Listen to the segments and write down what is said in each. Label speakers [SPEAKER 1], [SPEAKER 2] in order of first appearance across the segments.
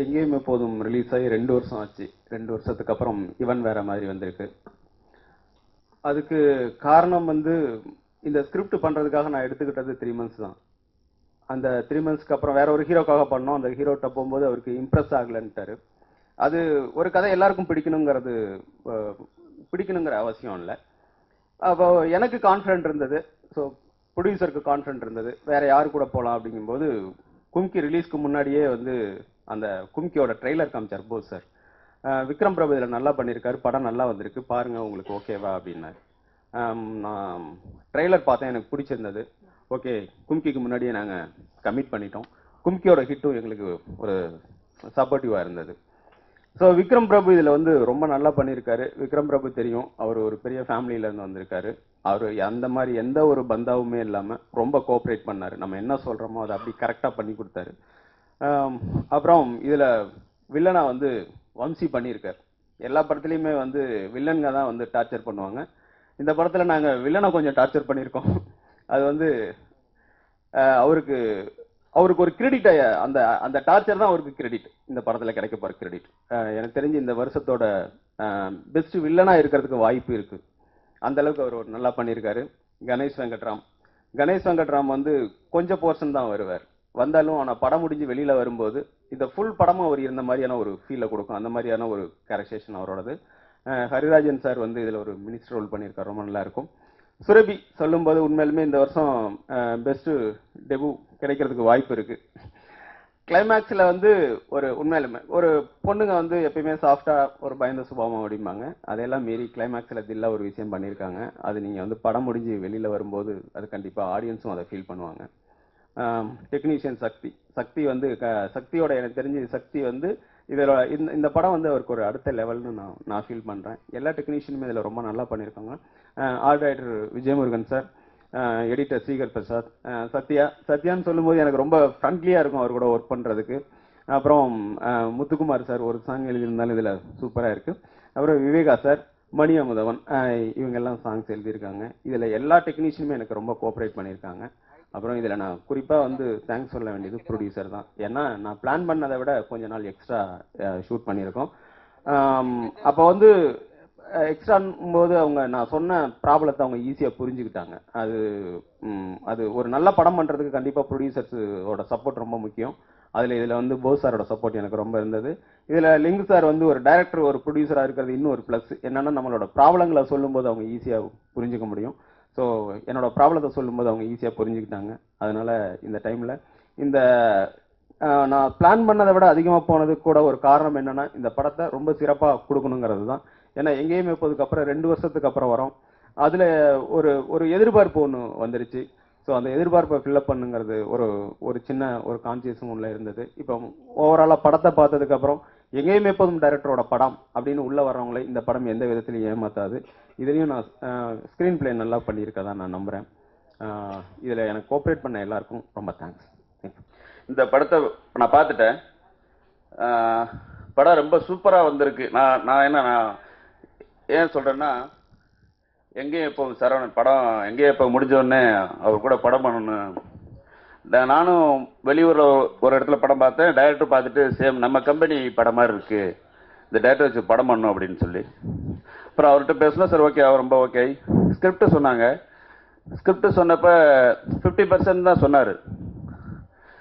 [SPEAKER 1] எங்கேயும் எப்போதும் ரிலீஸ் ஆகி 2 வருஷம் ஆச்சு. 2 வருஷத்துக்கு அப்புறம் இவன் வேற மாதிரி வந்திருக்கு. அதுக்கு காரணம் வந்து இந்த ஸ்கிரிப்ட் பண்றதுக்காக நான் எடுத்துக்கிட்டது 3 மந்த்ஸ் தான். அந்த 3 மந்த்ஸ்க்கு அப்புறம் வேற ஒரு ஹீரோக்காக பண்ணோம். அந்த ஹீரோட்ட போகும்போது அவருக்கு இம்ப்ரெஸ் ஆகலன்ட்டாரு. அது ஒரு கதை எல்லாருக்கும் பிடிக்கணுங்கிற அவசியம் இல்லை. அப்போ எனக்கு கான்ஃபிடென்ட் இருந்தது. ஸோ ப்ரொடியூசருக்கு கான்ஃபிடென்ட் இருந்தது. வேற யாரு கூட போகலாம் அப்படிங்கும்போது கும்கி ரிலீஸ்க்கு முன்னாடியே வந்து அந்த கும்கியோட ட்ரெய்லர் காமிச்சார் போஸ் சார். விக்ரம் பிரபு இதில் நல்லா பண்ணியிருக்காரு, படம் நல்லா வந்திருக்கு, பாருங்க உங்களுக்கு ஓகேவா அப்படின்னாரு. நான் ட்ரெய்லர் பார்த்தேன், எனக்கு பிடிச்சிருந்தது. ஓகே, கும்கிக்கு முன்னாடியே நாங்கள் கமிட் பண்ணிட்டோம். கும்கியோட ஹிட்டும் எங்களுக்கு ஒரு சப்போர்ட்டிவாக இருந்தது. ஸோ விக்ரம் பிரபு இதில் வந்து ரொம்ப நல்லா பண்ணியிருக்காரு. விக்ரம் பிரபு தெரியும், அவர் ஒரு பெரிய ஃபேமிலியிலேருந்து வந்திருக்காரு. அவர் அந்த மாதிரி எந்த ஒரு பந்தாவுமே இல்லாமல் ரொம்ப கோஆப்ரேட் பண்ணார். நம்ம என்ன சொல்கிறோமோ அதை அப்படி கரெக்டாக பண்ணி கொடுத்தாரு. அப்புறம் இதில் வில்லனா வந்து வம்சி பண்ணியிருக்கார். எல்லா படத்துலையுமே வந்து வில்லன்க தான் வந்து டார்ச்சர் பண்ணுவாங்க. இந்த படத்தில் நாங்கள் வில்லனை கொஞ்சம் டார்ச்சர் பண்ணியிருக்கோம். அது வந்து அவருக்கு ஒரு கிரெடிட், அந்த அந்த டார்ச்சர் தான் அவருக்கு கிரெடிட். இந்த படத்தில் கிடைக்க போகிற கிரெடிட் எனக்கு தெரிஞ்சு இந்த வருஷத்தோட பெஸ்ட் வில்லனா இருக்கிறதுக்கு வாய்ப்பு இருக்கு. அந்த அளவுக்கு அவர் நல்லா பண்ணியிருக்காரு. கணேஷ் வெங்கட்ராம் வந்து கொஞ்சம் போர்ஷன் தான் வருவார். வந்தாலும் ஆனால் படம் முடிஞ்சு வெளியில வரும்போது இந்த ஃபுல் படமும் அவர் இருந்த மாதிரியான ஒரு ஃபீலை கொடுக்கும். அந்த மாதிரியான ஒரு கேரக்டரைசேஷன் அவரோடது. ஹரிராஜன் சார் வந்து இதில் ஒரு மினிஸ்டர் ரோல் பண்ணியிருக்காரு, ரொம்ப நல்லா இருக்கும். சுரபி சொல்லும்போது உண்மையிலுமே இந்த வருஷம் பெஸ்ட் டெபு கிடைக்கிறதுக்கு வாய்ப்பு இருக்கு. கிளைமேக்ஸில் வந்து உண்மையிலுமே ஒரு பொண்ணுங்க வந்து எப்பயுமே சாஃப்டா ஒரு பயந்த சுபாவம் அப்படிம்பாங்க. அதையெல்லாம் மீறி கிளைமேக்ஸில் தில்லா ஒரு விஷயம் பண்ணியிருக்காங்க. அது நீங்கள் வந்து படம் முடிஞ்சு வெளியில் வரும்போது அது கண்டிப்பாக ஆடியன்ஸும் அதை ஃபீல் பண்ணுவாங்க. டெக்னீஷியன் சக்தி வந்து சக்தியோட எனக்கு தெரிஞ்சு சக்தி வந்து இதில் இந்த படம் வந்து அவருக்கு ஒரு அடுத்த லெவல்னு நான் ஃபீல் பண்ணுறேன். எல்லா டெக்னீஷியனுமே இதில் ரொம்ப நல்லா பண்ணியிருக்காங்க. Art director Vijayamurugan sir, editor Srikar Prasad, சத்யான்னு சொல்லும்போது எனக்கு ரொம்ப ஃப்ரெண்ட்லியாக இருக்கும் அவர் கூட ஒர்க் பண்ணுறதுக்கு. அப்புறம் முத்துக்குமார் சார் ஒரு சாங் எழுதியிருந்தாலும் இதில் சூப்பராக இருக்குது. அப்புறம் விவேகா சார், மணி அமுதவன், இவங்கெல்லாம் சாங்ஸ் எழுதியிருக்காங்க. இதில் எல்லா டெக்னீஷியனுமே எனக்கு ரொம்ப கோஆப்ரேட் பண்ணியிருக்காங்க. அப்புறம் இதில் நான் குறிப்பாக வந்து தேங்க்ஸ் சொல்ல வேண்டியது ப்ரொடியூசர் தான். ஏன்னா நான் பிளான் பண்ணதை விட கொஞ்ச நாள் எக்ஸ்ட்ரா ஷூட் பண்ணியிருக்கோம். அப்போ வந்து எக்ஸ்ட்ரான் போது நான் சொன்ன ப்ராப்ளத்தை அவங்க ஈஸியாக புரிஞ்சுக்கிட்டாங்க. அது ஒரு நல்ல படம் பண்ணுறதுக்கு கண்டிப்பாக ப்ரொடியூசர்ஸோட சப்போர்ட் ரொம்ப முக்கியம். இதில் வந்து போஸ் சாரோட சப்போர்ட் எனக்கு ரொம்ப இருந்தது. இதில் லிங்கு சார் வந்து ஒரு டைரக்டர் ஒரு ப்ரொடியூசராக இருக்கிறது இன்னும் ஒரு ப்ளஸ். என்னன்னா நம்மளோட ப்ராப்ளங்களை சொல்லும்போது அவங்க ஈஸியாக புரிஞ்சுக்க முடியும். ஸோ என்னோட ப்ராப்ளத்தை சொல்லும்போது அவங்க ஈஸியாக புரிஞ்சுக்கிட்டாங்க. அதனால இந்த டைமில் இந்த நான் பிளான் பண்ணதை விட அதிகமாக போனது கூட ஒரு காரணம் என்னன்னா இந்த படத்தை ரொம்ப சிறப்பாக கொடுக்கணுங்கிறது தான். ஏன்னா எங்கேயுமே இப்போதுக்கு அப்புறம் 2 வருஷத்துக்கு அப்புறம் வரோம். அதில் ஒரு எதிர்பார்ப்பு ஒன்று வந்துருச்சு. ஸோ அந்த எதிர்பார்ப்பை ஃபில்லப் பண்ணுங்கிறது ஒரு சின்ன ஒரு கான்சியஸும் உள்ள இருந்தது. இப்போ ஓவராலாக படத்தை பார்த்ததுக்கு அப்புறம் எங்கேயுமே எப்போதும் டைரக்டரோட படம் அப்படின்னு உள்ள வர்றவங்களே இந்த படம் எந்த விதத்திலையும் ஏமாத்தாது. இதுலேயும் நான் ஸ்க்ரீன் பிளே நல்லா பண்ணியிருக்கதா நான் நம்புகிறேன். இதில் எனக்கு கோஆப்ரேட் பண்ண எல்லாருக்கும் ரொம்ப தேங்க்ஸ்.
[SPEAKER 2] இந்த படத்தை நான் பார்த்துட்டேன். படம் ரொம்ப சூப்பராக வந்திருக்கு. நான் ஏன் சொல்கிறேன்னா, எங்கேயும் இப்போ சரவணன் படம் எங்கேயும் இப்போ முடிஞ்சோடனே அவர் கூட படம் பண்ணணும். நானும் வெளியூரில் ஒரு இடத்துல படம் பார்த்தேன். டைரக்டர் பார்த்துட்டு சேம் நம்ம கம்பெனி படம் மாதிரி இருக்குது, இந்த டைரக்டர் வச்சு படம் பண்ணணும் அப்படின்னு சொல்லி அப்புறம் அவர்கிட்ட பேசணும். சார் ஓகே, அவர் ரொம்ப ஓகே. ஸ்கிரிப்ட் சொன்னாங்க. ஸ்கிரிப்ட் சொன்னப்போ 50% தான் சொன்னார்.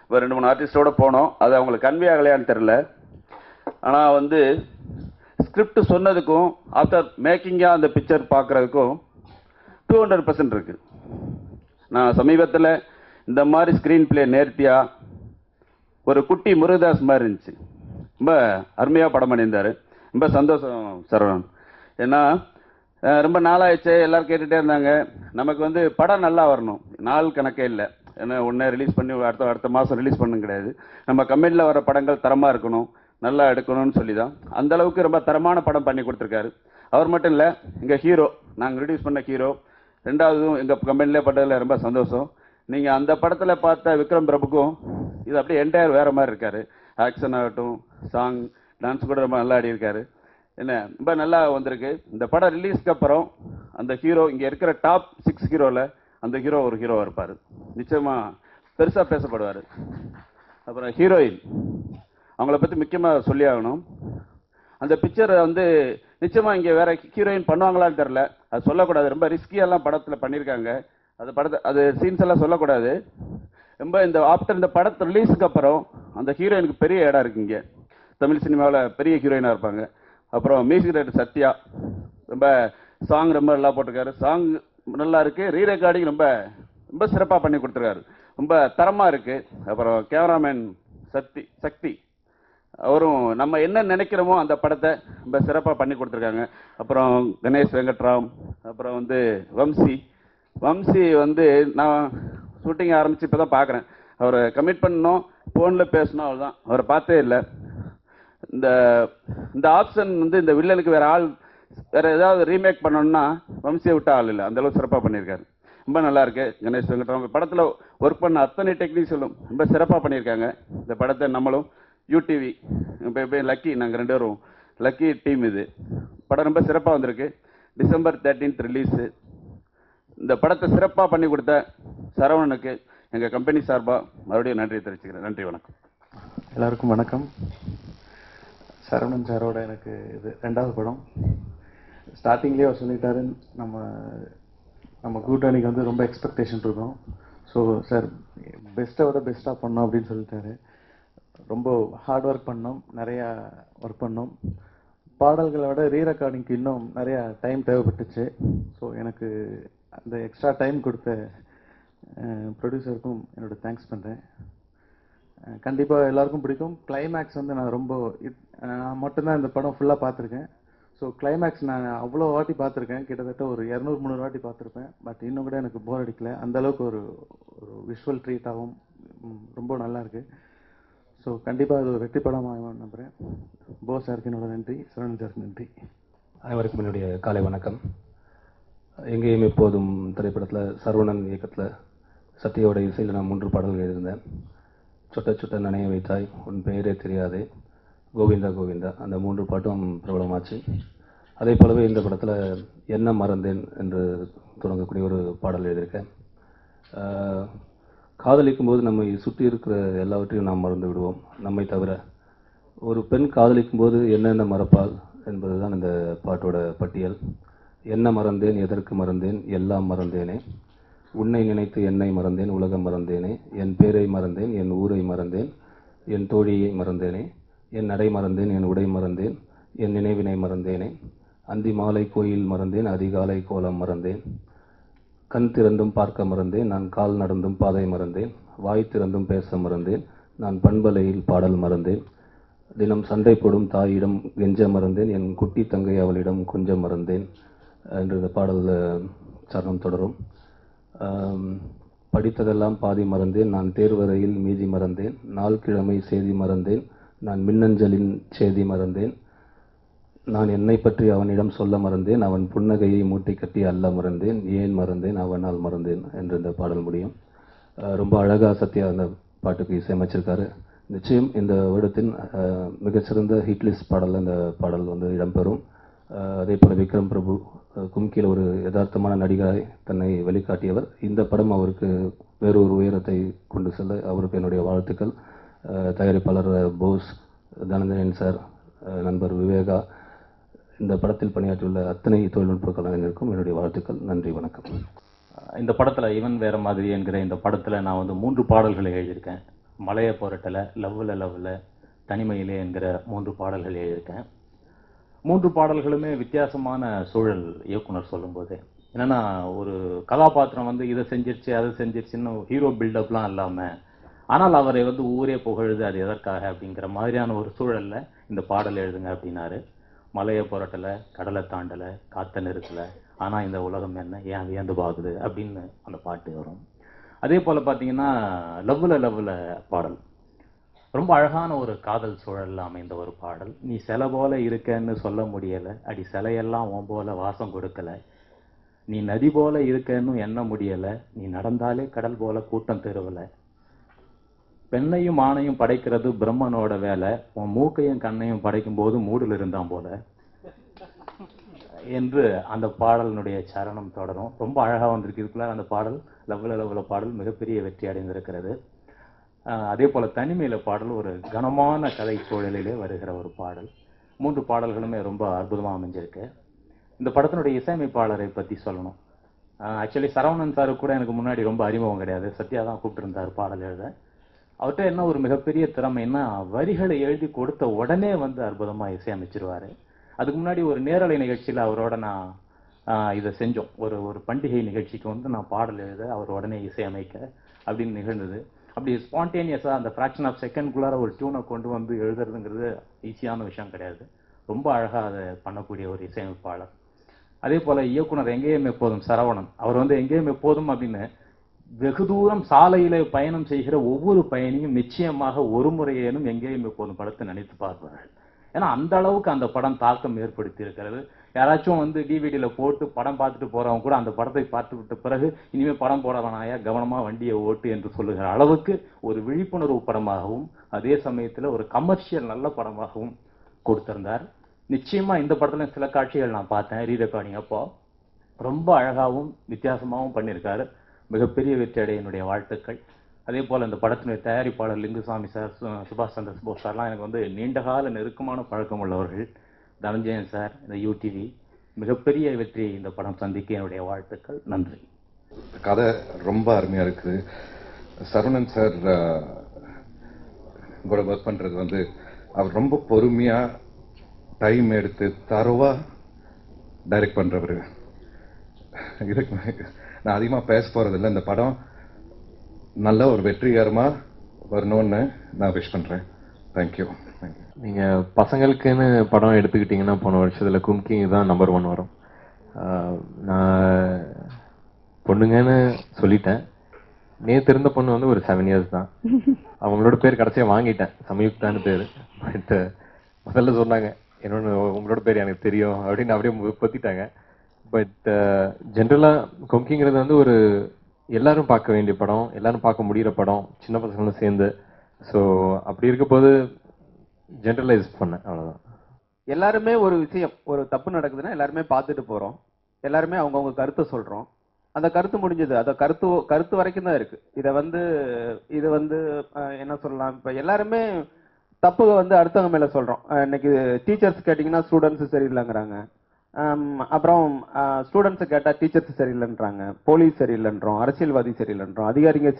[SPEAKER 2] இப்போ 2-3 ஆர்டிஸ்டோட போனோம். அது அவங்களுக்கு கன்வே ஆகலையான்னு தெரில. ஆனால் வந்து ஸ்கிரிப்ட் சொன்னதுக்கும் ஆஃப்டர் மேக்கிங்காக அந்த பிக்சர் பார்க்குறதுக்கும் 200% இருக்குது. நான் சமீபத்தில் இந்த மாதிரி ஸ்க்ரீன் பிளே நேர்த்தியாக ஒரு குட்டி முருகதாஸ் மாதிரி இருந்துச்சு. ரொம்ப அருமையாக படம் பண்ணியிருந்தார். ரொம்ப சந்தோஷம் சரவணன். ஏன்னா ரொம்ப நாளாகிடுச்சு, எல்லோரும் கேட்டுகிட்டே இருந்தாங்க. நமக்கு வந்து படம் நல்லா வரணும், நாள் கணக்கே இல்லை. ஏன்னா ஒன்றே ரிலீஸ் பண்ணி அடுத்த மாதம் ரிலீஸ் பண்ணணும் கிடையாது. நம்ம கம்பெனியில் வர படங்கள் தரமாக இருக்கணும், நல்லா எடுக்கணும்னு சொல்லி தான் அந்தளவுக்கு ரொம்ப தரமான படம் பண்ணி கொடுத்துருக்காரு. அவர் மட்டும் இல்லை, எங்கள் ஹீரோ, நாங்கள் ரிலீஸ் பண்ண ஹீரோ, ரெண்டாவதும் எங்கள் கம்பெனிலே பட்டதில் ரொம்ப சந்தோஷம். நீங்கள் அந்த படத்தில் பார்த்த விக்ரம் பிரபுக்கும் இது அப்படியே என்டையர் வேறு மாதிரி இருக்கார். ஆக்ஷன் ஆகட்டும், சாங், டான்ஸ் கூட ரொம்ப நல்லா ஆடியிருக்காரு. என்ன ரொம்ப நல்லா வந்திருக்கு. இந்த படம் ரிலீஸ்க்கு அப்புறம் அந்த ஹீரோ இங்கே இருக்கிற டாப் 6 ஹீரோவில் அந்த ஹீரோ ஒரு ஹீரோவாக இருப்பார். நிச்சயமாக பெருசாக பேசப்படுவார். அப்புறம் ஹீரோயின் அவங்கள பற்றி முக்கியமாக சொல்லி ஆகணும். அந்த பிக்சரை வந்து நிச்சயமாக இங்கே வேற ஹீரோயின் பண்ணுவாங்களான்னு தெரில, அது சொல்லக்கூடாது. ரொம்ப ரிஸ்கியெல்லாம் படத்தில் பண்ணியிருக்காங்க. அது சீன்ஸ் எல்லாம் சொல்லக்கூடாது. ரொம்ப இந்த ஆஃப்டர் இந்த படத்து ரிலீஸுக்கு அப்புறம் அந்த ஹீரோயினுக்கு பெரிய இடம் இருக்கு இங்கே. தமிழ் சினிமாவில் பெரிய ஹீரோயினாக இருப்பாங்க. அப்புறம் மியூசிக் டைரக்டர் சத்யா ரொம்ப சாங் ரொம்ப நல்லா போட்டிருக்காரு. சாங் நல்லா இருக்கு. ரீரெக்கார்டிங் ரொம்ப ரொம்ப சிறப்பாக பண்ணி கொடுத்துருக்காரு. ரொம்ப தரமாக இருக்கு. அப்புறம் கேமராமேன் சக்தி அவரும் நம்ம என்ன நினைக்கிறோமோ அந்த படத்தை ரொம்ப சிறப்பாக பண்ணி கொடுத்துருக்காங்க. அப்புறம் கணேஷ் வெங்கட்ராம், அப்புறம் வந்து வம்சி வந்து நான் ஷூட்டிங் ஆரம்பித்து இப்போ தான் பார்க்குறேன். அவரை கமிட் பண்ணோம், ஃபோனில் பேசணும், அவ்வளோதான். அவரை பார்த்தே இல்லை. இந்த இந்த ஆப்ஷன் வந்து இந்த வில்லனுக்கு வேற ஏதாவது ரீமேக் பண்ணணும்னா வம்சியை விட்ட ஆள் இல்லை. அந்த அளவுக்கு சிறப்பாக பண்ணியிருக்காரு. ரொம்ப நல்லா இருக்கு. கணேஷ் வெங்கட்ராம் படத்தில் ஒர்க் பண்ண அத்தனை டெக்னீஷியலும் ரொம்ப சிறப்பாக பண்ணியிருக்காங்க. இந்த படத்தை நம்மளும் யூடிவி இப்போ லக்கி, நாங்கள் 2 பேரும் லக்கி டீம். இது படம் ரொம்ப சிறப்பாக வந்திருக்கு. December 13 release. இந்த படத்தை சிறப்பாக பண்ணி கொடுத்த சரவணனுக்கு எங்கள் கம்பெனி சார்பாக மறுபடியும் நன்றி தெரிவிச்சுக்கிறேன். நன்றி, வணக்கம்.
[SPEAKER 3] எல்லாருக்கும் வணக்கம். சரவணன் சாரோட எனக்கு இது 2வது படம். ஸ்டார்டிங்லேயே அவர் சொல்லிட்டாரு, நம்ம கூட்டணிக்கு வந்து ரொம்ப எக்ஸ்பெக்டேஷன் இருக்கும். ஸோ சார் பெஸ்ட்டை விட பெஸ்ட்டாக பண்ணோம் அப்படின்னு சொல்லிட்டாரு. ரொம்ப ஹார்ட் ஒர்க் பண்ணோம், நிறையா ஒர்க் பண்ணோம். பாடல்களை விட ரீரெக்கார்டிங்க்கு இன்னும் நிறையா டைம் தேவைப்பட்டுச்சு. ஸோ எனக்கு அந்த எக்ஸ்ட்ரா டைம் கொடுத்த ப்ரொடியூசருக்கும் என்னோட தேங்க்ஸ் பண்ணுறேன். கண்டிப்பாக எல்லாருக்கும் பிடிக்கும். கிளைமேக்ஸ் வந்து நான் மட்டும்தான் இந்த படம் ஃபுல்லாக பார்த்துருக்கேன். ஸோ கிளைமேக்ஸ் நான் அவ்வளோ வாட்டி பார்த்துருக்கேன். கிட்டத்தட்ட ஒரு 200-300 வாட்டி பார்த்துருப்பேன். பட் இன்னும் கூட எனக்கு போர் அடிக்கல. அந்தளவுக்கு ஒரு விஷுவல் ட்ரீட்டாகவும் ரொம்ப நல்லா இருக்கு. ஸோ கண்டிப்பாக அது ஒரு வெற்றி படமாக நம்புகிறேன். போஸ் சாருக்கு என்னோட நன்றி, சரவணன் சாருக்கு நன்றி.
[SPEAKER 4] அனைவருக்கும் என்னுடைய காலை வணக்கம். எங்கேயும் எப்போதும் திரைப்படத்தில் சரவணன் இயக்கத்தில் சத்யாவோட இசையில் நான் 3 பாடல்கள் எழுதியிருந்தேன். சொட்ட சொட்ட நனைய வைத்தாய், உன் பெயரே தெரியாதே, கோவிந்தா கோவிந்தா, அந்த 3 பாட்டும் பிரபலமாச்சு. அதே போலவே இந்த படத்தில் என்ன மறந்தேன் என்று தொடங்கக்கூடிய ஒரு பாடல் எழுதியிருக்கேன். காதலிக்கும் போது நம்மை சுற்றி இருக்கிற எல்லாவற்றையும் நாம் மறந்து விடுவோம், நம்மை தவிர. ஒரு பெண் காதலிக்கும் போது என்னென்ன மறப்பாள் என்பது தான் இந்த பாட்டோட பட்டியல். என்ன மறந்தேன், எதற்கு மறந்தேன், எல்லாம் மறந்தேனே, உன்னை நினைத்து என்னை மறந்தேன், உலகம் மறந்தேனே, என் பேரை மறந்தேன், என் ஊரை மறந்தேன், என் தோழியை மறந்தேனே, என் நடை மறந்தேன், என் உடை மறந்தேன், என் நினைவினை மறந்தேனே, அந்தி மாலை கோயில் மறந்தேன், அதிகாலை கோலம் மறந்தேன், கண் திறந்தும் பார்க்க மறந்தேன், நான் கால் நடந்தும் பாதை மறந்தேன், வாய் திறந்தும் பேச மறந்தேன், நான் பண்பலையில் பாடல் மறந்தேன், தினம் சண்டை போடும் தாயிடம் கெஞ்ச மறந்தேன், என் குட்டி தங்கை அவளிடம் கொஞ்சம் மறந்தேன் என்று இந்த பாடல் சரணம் தொடரும். படித்ததெல்லாம் பாதி மறந்தேன், நான் தேர்வரையில் மீதி மறந்தேன், நாள் கிழமை செய்தி மறந்தேன், நான் மின்னஞ்சலின் செய்தி மறந்தேன், நான் என்னை பற்றி அவனிடம் சொல்ல மறந்தேன், அவன் புன்னகையை மூட்டை கட்டி அல்ல மறந்தேன், ஏன் மறந்தேன், அவனால் மறந்தேன் என்று இந்த பாடல் முடியும். ரொம்ப அழகாக சத்யா அந்த பாட்டுக்கு இசையமைச்சிருக்காரு. நிச்சயம் இந்த வருடத்தின் மிகச்சிறந்த ஹிட்லிஸ்ட் பாடலில் இந்த பாடல் வந்து இடம்பெறும். அதே போல் விக்ரம் பிரபு கும்கியில் ஒரு யதார்த்தமான நடிகராய் தன்னை வெளிக்காட்டியவர். இந்த படம் அவருக்கு வேறொரு உயரத்தை கொண்டு செல்ல அவருக்கு என்னுடைய வாழ்த்துக்கள். தயாரிப்பாளர் போஸ், தனஞ்சயன் சார், நண்பர் விவேகா, இந்த படத்தில் பணியாற்றியுள்ள அத்தனை தொழில்நுட்ப கலைஞருக்கும் என்னுடைய வாழ்த்துக்கள். நன்றி, வணக்கம்.
[SPEAKER 5] இந்த படத்தில் இவன் வேற மாதிரி என்கிற இந்த படத்தில் நான் வந்து 3 பாடல்களை எழுதியிருக்கேன். மலையை போராட்டல, லவ்வில், தனிமையிலே என்கிற 3 பாடல்கள் எழுதியிருக்கேன். 3 பாடல்களுமே வித்தியாசமான சூழல். இயக்குனர் சொல்லும்போது என்னன்னா, ஒரு கதாபாத்திரம் வந்து இதை செஞ்சிருச்சு அதை செஞ்சிருச்சுன்னு ஹீரோ பில்டப்லாம் இல்லாமல், ஆனால் அவரை வந்து ஊரே புகழுது, அது எதற்காக அப்படிங்கிற மாதிரியான ஒரு சூழலில் இந்த பாடல் எழுதுங்க அப்படின்னாரு. மலையை புரட்டலை, கடலை தாண்டலை, காத்த நிறுத்தலை, ஆனால் இந்த உலகம் என்ன ஏன் வியந்து பாகுது அப்படின்னு அந்த பாட்டு வரும். அதே போல் பார்த்தீங்கன்னா லவ்வில் பாடல் ரொம்ப அழகான ஒரு காதல் சூழலில் அமைந்த ஒரு பாடல். நீ சிலை போல இருக்கன்னு சொல்ல முடியலை, அடி சிலையெல்லாம் உன் போல வாசம் கொடுக்கலை, நீ நதி போல இருக்கன்னு எண்ண முடியலை, நீ நடந்தாலே கடல் போல கூட்டம் தெருவலை, பெண்ணையும் ஆணையும் படைக்கிறது பிரம்மனோட வேலை, உன் மூக்கையும் கண்ணையும் படைக்கும் போது மூடில் இருந்தான் போல என்று அந்த பாடலினுடைய சரணம் தொடரும். ரொம்ப அழகாக வந்திருக்கு. இதுக்குள்ள அந்த பாடல் லவ்வில் பாடல் மிகப்பெரிய வெற்றி அடைந்திருக்கிறது. அதே போல் தனிமையில் பாடல் ஒரு கனமான கதை சூழலிலே வருகிற ஒரு பாடல். 3 பாடல்களுமே ரொம்ப அற்புதமாக அமைஞ்சிருக்கு. இந்த படத்தினுடைய இசையமைப்பாளரை பற்றி சொல்லணும். ஆக்சுவலி சரவணன் சாரு கூட எனக்கு முன்னாடி ரொம்ப அறிமுகம் கிடையாது. சத்யா தான் கூப்பிட்டுருந்தார் பாடல் எழுத. அவர்கிட்ட என்ன ஒரு மிகப்பெரிய திறமைன்னா, வரிகளை எழுதி கொடுத்த உடனே வந்து அற்புதமாக இசையமைச்சிருவார். அதுக்கு முன்னாடி ஒரு நேரலை நிகழ்ச்சியில் அவரோட நான் இதை செஞ்சோம். ஒரு பண்டிகை நிகழ்ச்சிக்கு வந்து நான் பாடல் எழுத அவர் உடனே இசையமைக்க அப்படின்னு நிகழ்ந்தது. அப்படி ஸ்பான்டேனியஸாக அந்த ஃப்ராக்ஷன் ஆஃப் செகண்ட்குள்ளார ஒரு டியூனை கொண்டு வந்து எழுதுறதுங்கிறது ஈஸியான விஷயம் கிடையாது. ரொம்ப அழகாக அதை பண்ணக்கூடிய ஒரு இசையமைப்பாளர். அதே போல் இயக்குனர் எங்கேயும் எப்போதும் சரவணன், அவர் வந்து எங்கேயும் எப்போதும் அப்படின்னு வெகு தூரம் சாலையில பயணம் செய்கிற ஒவ்வொரு பயணியும் நிச்சயமாக ஒரு முறையேனும் எங்கேயும் எப்போதும் படத்தை நினைத்து பார்ப்பார்கள். ஏன்னா அந்த அளவுக்கு அந்த படம் தாக்கம் ஏற்படுத்தி இருக்கிறது. யாராச்சும் வந்து டிவிடியில் போட்டு படம் பார்த்துட்டு போறவங்க கூட அந்த படத்தை பார்த்து விட்ட பிறகு இனிமேல் படம் போட வேணாயா, கவனமா வண்டியை ஓட்டு என்று சொல்லுகிற அளவுக்கு ஒரு விழிப்புணர்வு படமாகவும் அதே சமயத்தில் ஒரு கமர்ஷியல் நல்ல படமாகவும் கொடுத்திருந்தார். நிச்சயமா இந்த படத்துல சில காட்சிகள் நான் பார்த்தேன் ரீரெக்கார்டிங் அப்போ. ரொம்ப அழகாகவும் வித்தியாசமாகவும் பண்ணியிருக்காரு. மிகப்பெரிய வெற்றி அடைய என்னுடைய வாழ்த்துக்கள். அதே போல் இந்த படத்தினுடைய தயாரிப்பாளர் லிங்குசாமி சார், சுபாஷ் சந்திர போஸ் சார்லாம் எனக்கு வந்து நீண்டகால நெருக்கமான பழக்கம் உள்ளவர்கள். தனஞ்சயன் சார், இந்த யூடிவி, மிகப்பெரிய வெற்றியை இந்த படம் சந்திக்க என்னுடைய வாழ்த்துக்கள். நன்றி.
[SPEAKER 6] கதை ரொம்ப அருமையாக இருக்குது. சரவணன் சார் கூட ஒர்க் பண்ணுறது வந்து அவர் ரொம்ப பொறுமையாக டைம் எடுத்து தரோவாக டைரக்ட் பண்ணுறவர். இதுக்கு நான் அதிகமாக பேச போகிறதில்ல. இந்த படம் நல்ல ஒரு வெற்றிகரமாக வரணும்னு நான் விஷ் பண்ணுறேன். தேங்க்யூ.
[SPEAKER 7] நீங்கள் பசங்களுக்குன்னு படம் எடுத்துக்கிட்டிங்கன்னா போன வருஷத்தில் கும்கி தான் நம்பர் 1 வரும். நான் பொண்ணுங்கன்னு சொல்லிட்டேன். நேற்று இருந்த பொண்ணு வந்து ஒரு 7 இயர்ஸ் தான். அவங்களோட பேர் கடைசியாக வாங்கிட்டேன், சமயுக்தான்னு பேர். பட் முதல்ல சொன்னாங்க என்னொன்று உங்களோட பேர் எனக்கு தெரியும் அப்படின்னு அப்படியே பற்றிட்டாங்க. பட் ஜென்ரலாக கும்கிங்கிறது வந்து ஒரு எல்லாரும் பார்க்க வேண்டிய படம், எல்லாரும் பார்க்க முடிகிற படம், சின்ன பசங்களும் சேர்ந்து. ஸோ அப்படி இருக்க போது ஜென்ரலைஸ் பண்ணேன், அவ்வளோதான்.
[SPEAKER 1] எல்லாருமே ஒரு விஷயம், ஒரு தப்பு நடக்குதுன்னா எல்லாருமே பார்த்துட்டு போகிறோம், எல்லாருமே அவங்கவுங்க கருத்தை சொல்கிறோம். அந்த கருத்து முடிஞ்சது, அந்த கருத்து வரைக்கும் தான் இருக்குது. இது வந்து என்ன சொல்லலாம், இப்போ எல்லாருமே தப்பு வந்து அடுத்தவங்க மேலே சொல்கிறோம். இன்னைக்கு டீச்சர்ஸ் கேட்டிங்கன்னா ஸ்டூடெண்ட்ஸு சரியில்லைங்கிறாங்க. அப்புறம் ஸ்டூடெண்ட்ஸை கேட்டால் டீச்சர்ஸ் சரியில்லைன்றாங்க, போலீஸ் சரியில்லைன்றோம், அரசியல்வாதி சரியில்லைன்றோம், அதிகாரிங்க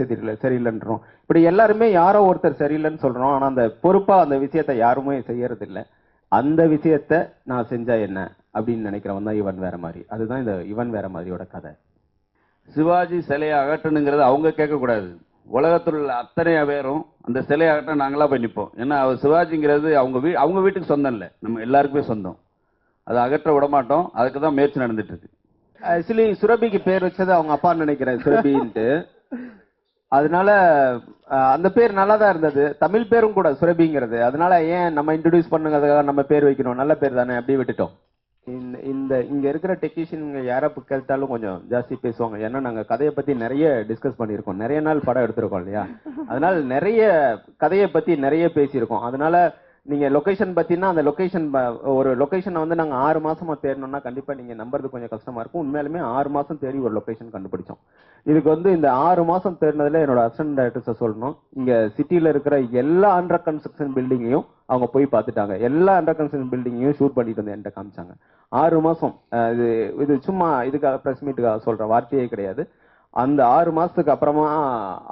[SPEAKER 1] சரியில்லைன்றோம். இப்படி எல்லாருமே யாரோ ஒருத்தர் சரியில்லைன்னு சொல்கிறோம். ஆனால் அந்த பொறுப்பாக அந்த விஷயத்தை யாருமே செய்யறதில்லை. அந்த விஷயத்த நான் செஞ்சா என்ன அப்படின்னு நினைக்கிறவன் தான் இவன் வேற மாதிரி. அதுதான் இந்த இவன் வேற மாதிரியோட கதை.
[SPEAKER 2] சிவாஜி சிலையை அகற்றணுங்கிறது அவங்க கேட்கக்கூடாது. உலகத்தில் உள்ள அத்தனை பேரும் அந்த சிலையை அகற்ற நாங்களாம் போய் நிற்போம். ஏன்னா அவர் சிவாஜிங்கிறது அவங்க வீட்டுக்கு சொந்தம் இல்லை, நம்ம எல்லாருக்குமே சொந்தம். அதை அகற்ற விட மாட்டோம். அதுக்கு தான் முயற்சி நடந்துட்டு இருக்கு.
[SPEAKER 1] ஆக்சுவலி சுரபிக்கு பேர் வச்சது அவங்க அப்பா நினைக்கிறேன், சுரபின்ட்டு. அதனால அந்த பேர் நல்லா தான் இருந்தது, தமிழ் பேரும் கூட சுரபிங்கிறது. அதனால ஏன் நம்ம இன்ட்ரடியூஸ் பண்ணுங்கிறதுக்காக நம்ம பேர் வைக்கணும், நல்ல பேர் தானே, அப்படியே விட்டுட்டோம். இங்க இருக்கிற டெக்னீஷியன் யாரை கேட்டாலும் கொஞ்சம் ஜாஸ்தி பேசுவாங்க. ஏன்னா நாங்க கதையை பத்தி நிறைய டிஸ்கஸ் பண்ணியிருக்கோம், நிறைய நாள் படம் எடுத்திருக்கோம் இல்லையா. அதனால நிறைய கதையை பத்தி நிறைய பேசியிருக்கோம். அதனால நீங்க லொகேஷன் பத்தினா அந்த ஒரு லொகேஷனை வந்து நாங்க 6 மாசமா தேடணும்னா கண்டிப்பா நீங்க நம்புறது கொஞ்சம் கஷ்டமா இருக்கும். உண்மையாலுமே 6 மாசம் தேடி ஒரு லொகேஷன் கண்டுபிடிச்சோம். இதுக்கு வந்து இந்த 6 மாசம் தேடினதுல என்னோட அசிஸ்டன்ட் டைரக்டர்ஸை சொல்லணும். இங்க சிட்டில இருக்கிற எல்லா அண்டர் கன்ஸ்ட்ரக்ஷன் பில்டிங்கையும் அவங்க போய் பார்த்துட்டாங்க. எல்லா அண்டர் கன்ஸ்ட்ரக்ஷன் பில்டிங்கையும் ஷூட் பண்ணிட்டு வந்து என்கிட்ட காமிச்சாங்க. 6 மாசம். இது சும்மா இதுக்காக பிரஸ் மீட்டுக்காக சொல்ற வார்த்தையே கிடையாது. அந்த 6 மாசத்துக்கு அப்புறமா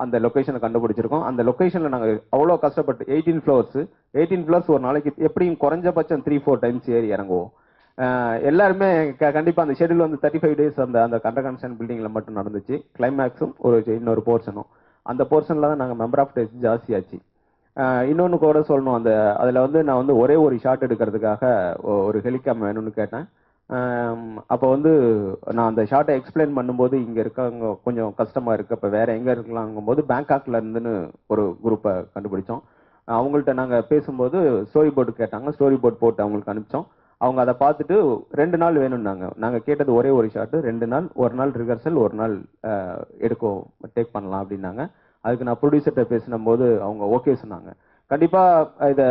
[SPEAKER 1] அந்த லொகேஷனை கண்டுபிடிச்சிருக்கோம். அந்த லொகேஷன்ல நாங்க அவ்வளோ கஷ்டப்பட்டு 18 ஃப்ளோர்ஸ் ஒரு நாளைக்கு எப்படியும் குறைஞ்சபட்சம் 3-4 டைம்ஸ் ஏறி இறங்குவோம். எல்லாருமே கண்டிப்பா அந்த ஷெட்யூல் வந்து 35 டேஸ் அந்த அண்டர் கன்ஸ்ட்ரக்ஷன் பில்டிங்ல மட்டும் நடந்துச்சு. கிளைமேக்ஸும் இன்னொரு போர்ஷனும். அந்த போர்ஷன்ல தான் நாங்கள் மெம்பர் ஆஃப் டேஸ் ஜாஸ்தியாச்சு. இன்னொன்று கூட சொல்லணும், அதில் வந்து நான் வந்து ஒரே ஒரு ஷாட் எடுக்கிறதுக்காக ஒரு ஹெலிகாம் வேணும்னு கேட்டேன். அப்போ வந்து நான் அந்த ஷார்ட்டை எக்ஸ்பிளைன் பண்ணும்போது இங்கே இருக்கவங்க கொஞ்சம் கஷ்டமாக இருக்குது, இப்போ வேறு எங்கே இருக்கலாங்கும் போது பேங்காக்ல இருந்துன்னு ஒரு குரூப்பை கண்டுபிடிச்சோம். அவங்கள்ட்ட நாங்கள் பேசும்போது ஸ்டோரி போர்டு கேட்டாங்க. ஸ்டோரி போர்டு போட்டு அவங்களுக்கு அனுப்பிச்சோம். அவங்க அதை பார்த்துட்டு 2 நாள் வேணும்னாங்க. நாங்கள் கேட்டது ஒரே ஒரு ஷாட்டு, 2 நாள், ஒரு நாள் ரிஹர்சல், ஒரு நாள் டேக் பண்ணலாம் அப்படின்னாங்க. அதுக்கு நான் ப்ரொடியூசர்கிட்ட பேசினும்போது அவங்க ஓகே சொன்னாங்க. கண்டிப்பா இதை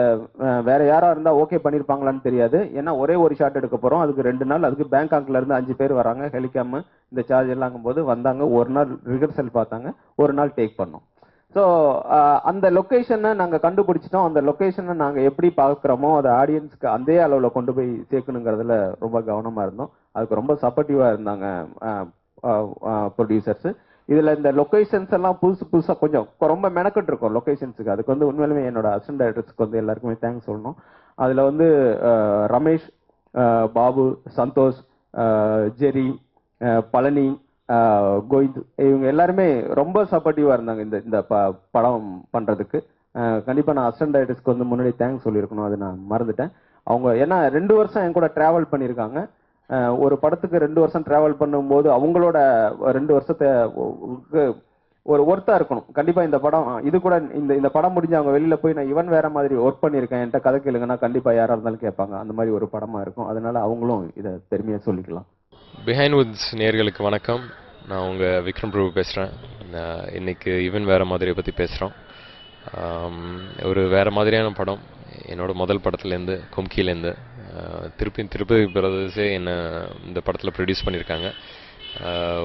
[SPEAKER 1] வேற யாரா இருந்தா ஓகே பண்ணிருப்பாங்களான்னு தெரியாது. ஏன்னா ஒரே ஒரு ஷாட் எடுக்க போறோம், அதுக்கு 2 நாள், அதுக்கு பேங்காக்ல இருந்து 5 பேர் வராங்க, ஹெலிகாம் இந்த சார்ஜ் எல்லாங்கும் போது வந்தாங்க. ஒரு நாள் ரிஹர்சல் பார்த்தாங்க, ஒரு நாள் டேக் பண்ணோம். ஸோ அந்த லொக்கேஷனை நாங்கள் கண்டுபிடிச்சிட்டோம். அந்த லொக்கேஷனை நாங்கள் எப்படி பார்க்குறோமோ அதை ஆடியன்ஸ்க்கு அதே அளவில் கொண்டு போய் சேர்க்கணுங்கிறதுல ரொம்ப கவனமாக இருந்தோம். அதுக்கு ரொம்ப சப்போர்ட்டிவாக இருந்தாங்க ப்ரொடியூசர்ஸ். இதில் இந்த லொக்கேஷன்ஸ் எல்லாம் புதுசாக கொஞ்சம் ரொம்ப மெனக்கட்டு இருக்கும் லொக்கேஷன்ஸுக்கு. அதுக்கு வந்து உண்மையிலுமே என்னோட அசிஸ்டன்ட் டைரக்டர்ஸ்க்கு வந்து எல்லாருக்குமே தேங்க்ஸ் சொல்லணும். அதில் வந்து ரமேஷ், பாபு, சந்தோஷ், ஜெரி, பழனி, கோவிந்த் இவங்க எல்லாருமே ரொம்ப சப்போர்ட்டிவாக இருந்தாங்க இந்த படம் பண்ணுறதுக்கு. கண்டிப்பாக நான் அசிஸ்டன்ட் டைரக்டர்ஸ்க்கு வந்து முன்னாடி தேங்க்ஸ் சொல்லியிருக்கணும், அது நான் மறந்துட்டேன். அவங்க ஏன்னா 2 வருஷம் என் கூட ட்ராவல் பண்ணியிருக்காங்க. ஒரு படத்துக்கு 2 வருஷம் ட்ராவல் பண்ணும்போது அவங்களோட 2 வருஷத்தை ஒரு ஒர்த்தா இருக்கணும். கண்டிப்பாக இந்த படம் இது கூட இந்த படம் முடிஞ்சு அவங்க வெளியில் போய் நான் இவன் வேற மாதிரி ஒர்க் பண்ணியிருக்கேன் என்கிட்ட கதை கேளுங்கன்னா கண்டிப்பாக யாராக இருந்தாலும் கேட்பாங்க. அந்த மாதிரி ஒரு படமாக இருக்கும். அதனால அவங்களும் இதை பெருமையாக சொல்லிக்கலாம்.
[SPEAKER 8] பிஹைண்ட் வுட்ஸ் நேயர்களுக்கு வணக்கம். நான் உங்கள் விக்ரம் பிரபு பேசுகிறேன். இன்னைக்கு ஈவன் வேறு மாதிரியை பற்றி பேசுகிறோம். ஒரு வேறு மாதிரியான படம். என்னோட முதல் படத்துலேருந்து கும்கிலேருந்து திருப்பதி பிரதர்ஸே என்னை இந்த படத்தில் ப்ரொடியூஸ் பண்ணியிருக்காங்க.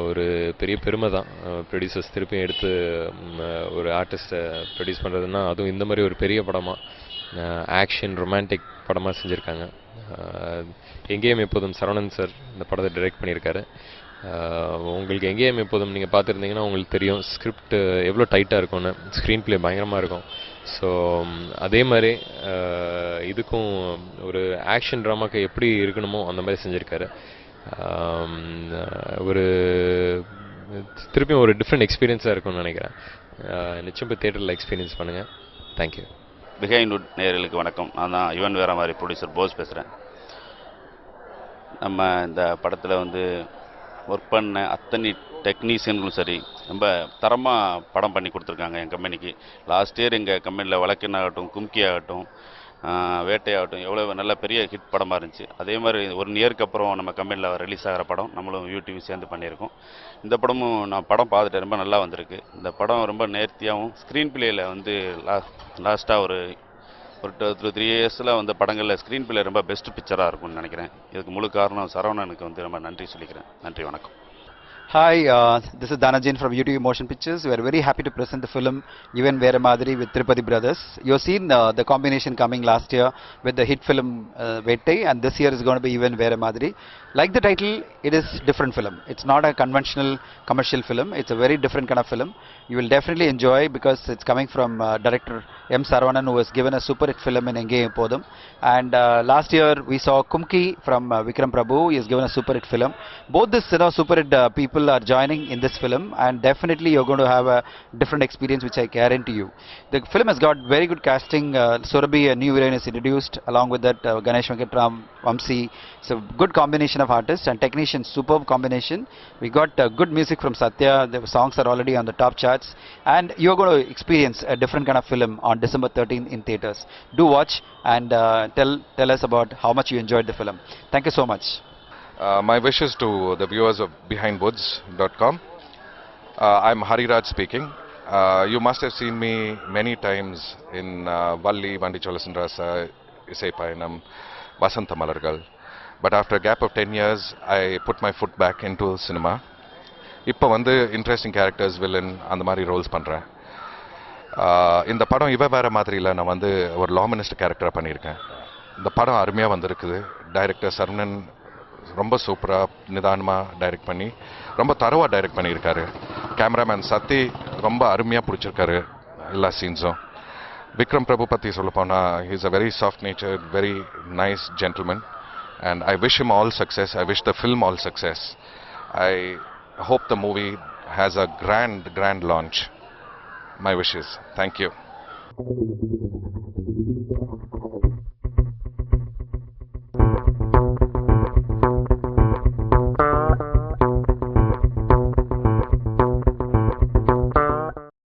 [SPEAKER 8] ஒரு பெரிய பெருமை தான் ப்ரொடியூசர்ஸ் திருப்பியும் எடுத்து ஒரு ஆர்டிஸ்ட்டை ப்ரொடியூஸ் பண்ணுறதுன்னா, அதுவும் இந்த மாதிரி ஒரு பெரிய படமாக ஆக்ஷன் ரொமான்டிக் படமாக செஞ்சுருக்காங்க. எங்கேயும் எப்போதும் சரவணன் சார் இந்த படத்தை டைரக்ட் பண்ணியிருக்காரு. உங்களுக்கு எங்கேயும் எப்போதும் நீங்கள் பார்த்துருந்தீங்கன்னா உங்களுக்கு தெரியும் ஸ்கிரிப்ட் எவ்வளோ டைட்டாக இருக்கும்னு. ஸ்க்ரீன் ப்ளே பயங்கரமாக இருக்கும். ஸோ அதே மாதிரி இதுக்கும் ஒரு ஆக்ஷன் ட்ராமாக்கு எப்படி இருக்கணுமோ அந்த மாதிரி செஞ்சுருக்காரு. ஒரு திருப்பியும் ஒரு டிஃப்ரெண்ட் எக்ஸ்பீரியன்ஸாக இருக்கும்னு நினைக்கிறேன். நிச்சயம் போய் தியேட்டரில் எக்ஸ்பீரியன்ஸ் பண்ணுங்கள். தேங்க்யூ.
[SPEAKER 2] பிஹைண்ட் வுட் நேயர்களுக்கு வணக்கம். நான் தான் யுவன் வேற மாதிரி ப்ரொடியூசர் போஸ் பேசுகிறேன். நம்ம இந்த படத்தில் வந்து ஒர்க் பண்ண அத்தனை டெக்னீஷியன்களும் சரி ரொம்ப தரமாக படம் பண்ணி கொடுத்துருக்காங்க என் கம்பெனிக்கு. லாஸ்ட் இயர் எங்கள் கம்பெனியில் வழக்கன் ஆகட்டும், கும்கி ஆகட்டும், வேட்டையாகட்டும் எவ்வளோ நல்ல பெரிய ஹிட் படமாக இருந்துச்சு. அதே மாதிரி 1 இயருக்கு அப்புறம் நம்ம கம்பெனியில் ரிலீஸ் ஆகிற படம் நம்மளும் யூடிவி சேர்ந்து பண்ணியிருக்கோம். இந்த படமும் நான் படம் பார்த்துட்டு ரொம்ப நல்லா வந்திருக்கு. இந்த படம் ரொம்ப நேர்த்தியாகவும் ஸ்க்ரீன் பிளேயில் வந்து லாஸ்ட்டாக ஒரு 2-3 இயர்ஸில் வந்த படங்களில் ஸ்க்ரீன் பிளே ரொம்ப பெஸ்ட் பிக்சராக இருக்கும்னு நினைக்கிறேன். இதுக்கு முழு காரணம் சரவணனுக்கு வந்து ரொம்ப நன்றி சொல்லிக்கிறேன். நன்றி, வணக்கம்.
[SPEAKER 9] Hi, this is Dhananjan from UTV Motion Pictures. We are very happy to present the film Even Vera Madri with Tirupati Brothers. You have seen the combination coming last year with the hit film Vettai, and this year is going to be Even Vera Madri. Like the title, it is different film. It's not a conventional commercial film. It's a very different kind of film. You will definitely enjoy because it's coming from director M. Saravanan, who has given a super hit film in Enge Podum. And last year we saw Kumki from Vikram Prabhu. He has given a super hit film. Both this super hit people are joining in this film, and definitely you're going to have a different experience, which I guarantee you. The film has got very good casting. Surabhi, a new heroine, is introduced. Along with that, Ganesh Venkatram, Vamsi. It's a good combination of artists and technicians. Superb combination. We got good music from Satya. The songs are already on the top charts, and you're going to experience a different kind of film on December 13th in theaters. Do watch and tell us about how much you enjoyed the film. Thank you so much.
[SPEAKER 6] My wishes to the viewers of BehindWoods.com. I'm Hariraj speaking. You must have seen me many times in Valli, Vandi Cholasandrasa, Isai Payanam, Vasantha Malargal. But after a gap of 10 years, I put my foot back into cinema. இப்போ வந்து interesting characters, villain அந்த மாதிரி Rolle's பண்ணுறேன். இந்த படம் இவ வேறு மாதிரியில் நான் வந்து ஒரு லா மினிஸ்டர் கேரக்டராக பண்ணியிருக்கேன். இந்த படம் அருமையாக வந்திருக்குது. டைரக்டர் சரவணன் ரொம்ப சூப்பராக நிதானமாக டைரக்ட் பண்ணி ரொம்ப தரவாக டைரக்ட் பண்ணியிருக்காரு. கேமராமேன் சத்தி ரொம்ப அருமையாக பிடிச்சிருக்காரு எல்லா சீன்ஸும். விக்ரம் பிரபு பற்றி சொல்ல போனால் he is a very soft nature, very nice gentleman, and I wish him all success. I wish the film all success. I hope the movie has a grand launch. My wishes. Thank you.